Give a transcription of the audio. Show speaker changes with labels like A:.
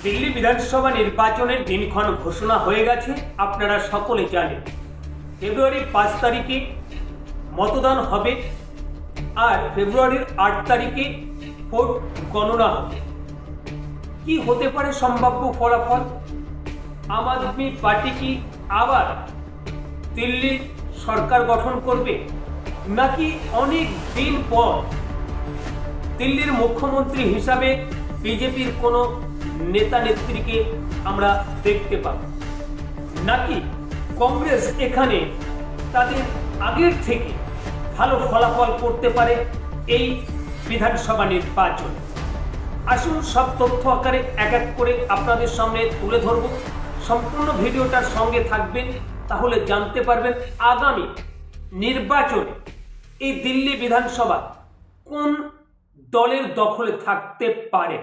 A: দিল্লি বিধানসভা নির্বাচনের দিনক্ষণ ঘোষণা হয়ে গেছে। আপনারা সকলে জানেন ফেব্রুয়ারির 5 তারিখে মতদান হবে আর ফেব্রুয়ারির 8 তারিখে ভোট গণনা হবে। কি হতে পারে সম্ভাব্য ফলাফল? আম আদমি পার্টি কি আবার দিল্লি সরকার গঠন করবে, নাকি অনেক দিন পর দিল্লির মুখ্যমন্ত্রী হিসাবে বিজেপির কোনো নেতা নেত্রীকে আমরা দেখতে পাব, নাকি কংগ্রেস এখানে তাদের আগের থেকে ভালো ফলাফল করতে পারে এই বিধানসভা নির্বাচন? আসুন সব তথ্য আকারে এক এক করে আপনাদের সামনে তুলে ধরব। সম্পূর্ণ ভিডিওটার সঙ্গে থাকবেন, তাহলে জানতে পারবেন আগামী নির্বাচনে এই দিল্লি বিধানসভা কোন দলের দখলে থাকতে পারে।